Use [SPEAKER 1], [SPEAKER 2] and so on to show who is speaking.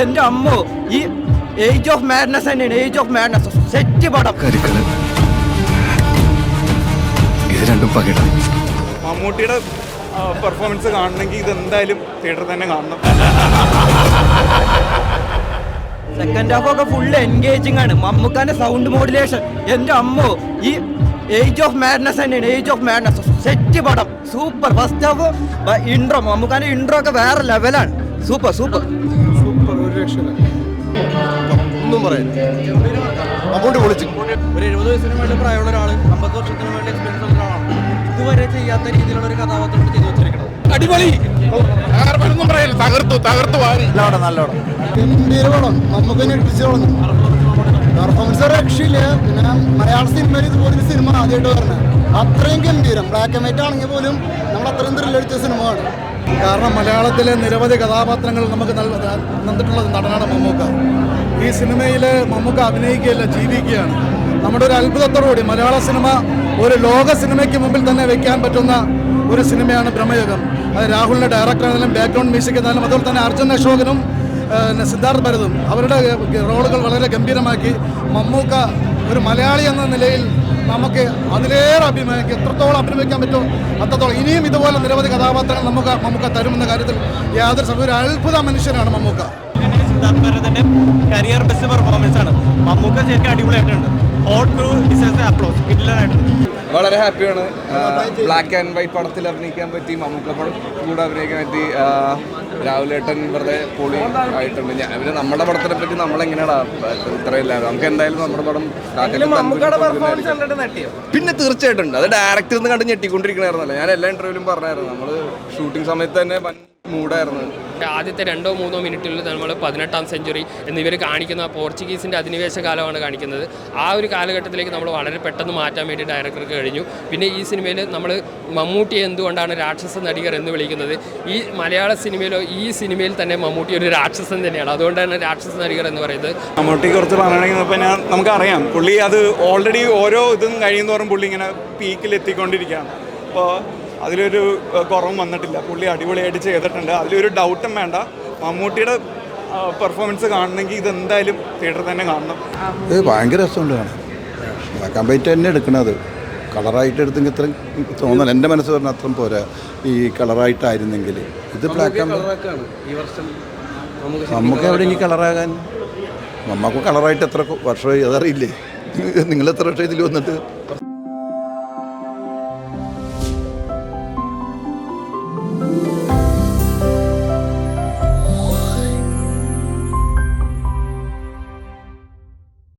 [SPEAKER 1] എൻ്റെ അമ്മോ ഈ ഏജ് ഓഫ് മാഡ്നസ് തന്നെയാണ്. ഏജ് ഓഫ് മാഡ്നസ് സെറ്റ് പടം.
[SPEAKER 2] ഇത് രണ്ടും പകിടാണ്.
[SPEAKER 3] മമ്മൂട്ടിയുടെ പെർഫോമൻസ് കാണണമെങ്കിൽ ഇത് എന്തായാലും തിയേറ്ററിൽ തന്നെ കാണണം.
[SPEAKER 1] സെക്കൻഡ് ഹാഫ് ഒക്കെ ഫുൾ എൻഗേജിങ് ആണ്. മമ്മൂക്കാന്റെ സൗണ്ട് മോഡുലേഷൻ എൻ്റെ അമ്മോ ഈ ഏജ് ഓഫ് മാഡ്നസ് തന്നെയാണ്. ഏജ് ഓഫ് മാഡ്നസ് സെറ്റ് പടം സൂപ്പർ. ഫസ്റ്റ് ഹാഫ് ഇൻട്രോ, മമ്മൂക്കാന്റെ ഇൻട്രോ ഒക്കെ വേറെ ലെവലാണ്. Super super
[SPEAKER 4] super. ഒരു രക്ഷയില്ല, ഒന്നും പറയാൻ. മമ്മൂട്ടി പൊളിച്ചു.
[SPEAKER 5] ഒരു 70 വയസ്സിന് വേണ്ടി പ്രായമുള്ള ഒരാൾ 50 വർഷത്തിന് വേണ്ടി എക്സ്പീരിയൻസ് ഉള്ള ഒരാളാണ്. ഇതുവരെ ചെയ്യാത്ത രീതിയിലുള്ള ഒരു കഥാപാത്രം ചെയ്തു വെച്ചിരിക്കണം.
[SPEAKER 4] അടിപൊളി. തകർത്തു വാരി. നല്ലോണം ഗംഭീര പടം. നമുക്ക് ഞെട്ടിച്ചു തുടങ്ങി. പെർഫോമൻസ് രക്ഷയില്ല. പിന്നെ മലയാള സിനിമയിൽ ഇതുപോലൊരു സിനിമ ആദ്യമായിട്ട് പറഞ്ഞത് അത്രയും ഗംഭീരം. ബ്ലാക്ക് ആൻഡ് വൈറ്റ് ആണെങ്കിൽ പോലും നമ്മൾ അത്രയും ത്രില്ലടിച്ച സിനിമയാണ്. കാരണം മലയാളത്തിലെ നിരവധി കഥാപാത്രങ്ങൾ നമുക്ക് തന്നിട്ടുള്ള നടനാണ് മമ്മൂക്ക. ഈ സിനിമയിൽ മമ്മൂക്ക അഭിനയിക്കുകയല്ല, ജീവിക്കുകയാണ്. നമ്മുടെ ഒരു അത്ഭുതത്തോടുകൂടി മലയാള സിനിമ ഒരു ലോക സിനിമയ്ക്ക് മുമ്പിൽ തന്നെ വെക്കാൻ പറ്റുന്ന ഒരു സിനിമയാണ് ബ്രഹ്മയുഗം. അത് രാഹുലിൻ്റെ ഡയറക്ടറാണെങ്കിലും ബാക്ക്ഗ്രൗണ്ട് മ്യൂസിക് എന്നാലും അതുപോലെ തന്നെ അർജുൻ അശോകനും സിദ്ധാർത്ഥ് ഭരതും അവരുടെ റോളുകൾ വളരെ ഗംഭീരമാക്കി. മമ്മൂക്ക ഒരു മലയാളി എന്ന നിലയിൽ നമുക്ക് അതിലേറെ അഭിനയിക്കും. എത്രത്തോളം അഭിനയിക്കാൻ പറ്റുമോ അത്രത്തോളം. ഇനിയും ഇതുപോലെ നിരവധി കഥാപാത്രങ്ങൾ മമ്മൂക്ക തരുമെന്ന കാര്യത്തിൽ യാതൊരു ഒരു അത്ഭുത മനുഷ്യനാണ് മമ്മൂക്ക.
[SPEAKER 5] സിദ്ധാർത്ഥ് ഭരതന്റെ കരിയർ ബെസ്റ്റ് പെർഫോമൻസ് ആണ്. മമ്മൂക്ക ശരിക്കും അടിപൊളിയായിട്ടുണ്ട്.
[SPEAKER 6] വളരെ ഹാപ്പിയാണ്. ബ്ലാക്ക് ആൻഡ് വൈറ്റ് പടത്തിൽ അഭിനയിക്കാൻ പറ്റി, മമ്മൂക്ക കൂടെ അഭിനയിക്കാൻ പറ്റി. രാഹുലേട്ടൻ വെറുതെ പൊളി ആയിട്ടുണ്ട്. പിന്നെ നമ്മുടെ പടത്തിനെ പറ്റി നമ്മളെങ്ങനെയാണ് ഇത്രയില്ല. നമുക്ക് എന്തായാലും നമ്മുടെ പടം പിന്നെ തീർച്ചയായിട്ടും അത് ഡയറക്ടറിൽ നിന്ന് കണ്ട് ഞെട്ടിക്കൊണ്ടിരിക്കണായിരുന്നല്ലോ. ഞാൻ എല്ലാ ഇന്റർവ്യൂവിലും പറഞ്ഞായിരുന്നു, നമ്മൾ ഷൂട്ടിംഗ് സമയത്ത് തന്നെ മൂടായിരുന്നു.
[SPEAKER 7] ആദ്യത്തെ 2-3 മിനിറ്റിൽ നമ്മൾ 18ാം സെഞ്ചുറി എന്നിവർ കാണിക്കുന്ന പോർച്ചുഗീസിൻ്റെ അധിനിവേശ കാലമാണ് കാണിക്കുന്നത്. ആ ഒരു കാലഘട്ടത്തിലേക്ക് നമ്മൾ വളരെ പെട്ടെന്ന് മാറ്റാൻ വേണ്ടി ഡയറക്ടർക്ക് കഴിഞ്ഞു. പിന്നെ ഈ സിനിമയിൽ നമ്മൾ മമ്മൂട്ടിയെ എന്തുകൊണ്ടാണ് രാക്ഷസ നടികർ എന്ന് വിളിക്കുന്നത്? ഈ മലയാള സിനിമയിലോ ഈ സിനിമയിൽ തന്നെ മമ്മൂട്ടി ഒരു രാക്ഷസൻ തന്നെയാണ്. അതുകൊണ്ടാണ് രാക്ഷസ നടികർ എന്ന് പറയുന്നത്.
[SPEAKER 3] മമ്മൂട്ടിയെ കുറിച്ച് പറയണമെങ്കിൽ നമുക്കറിയാം, പുള്ളി അത് ഓൾറെഡി ഓരോ ഇതും കഴിയുന്നതോറും പുള്ളി ഇങ്ങനെ പീക്കിൽ എത്തിക്കൊണ്ടിരിക്കുകയാണ്. അപ്പോൾ അതിലൊരു കുറവും വന്നിട്ടില്ല. പുള്ളി അടിപൊളിയായിട്ട് ചെയ്തിട്ടുണ്ട്. അതിലൊരു ഡൗട്ടും വേണ്ട. മമ്മൂട്ടിയുടെ പെർഫോമൻസ് കാണണമെങ്കിൽ ഇത് എന്തായാലും തിയേറ്ററിൽ തന്നെ കാണണം.
[SPEAKER 4] ഇത് ഭയങ്കര രസമുണ്ട് കാണാൻ. ബ്ലാക്ക് ആൻഡ് വൈറ്റ് തന്നെ എടുക്കണത്. കളറായിട്ട് എടുത്തെങ്കിൽ ഇത്രയും തോന്നല. എൻ്റെ മനസ്സ് പറഞ്ഞാൽ അത്രയും പോരാ. ഈ കളറായിട്ടായിരുന്നെങ്കിൽ ഇത് ബ്ലാക്ക് ആൻഡ് നമുക്ക് എവിടെ ഇനി കളറാകാൻ? നമുക്ക് കളറായിട്ട് എത്ര വർഷമായി അതറിയില്ലേ? നിങ്ങൾ എത്ര വർഷം ഇതിൽ വന്നിട്ട്?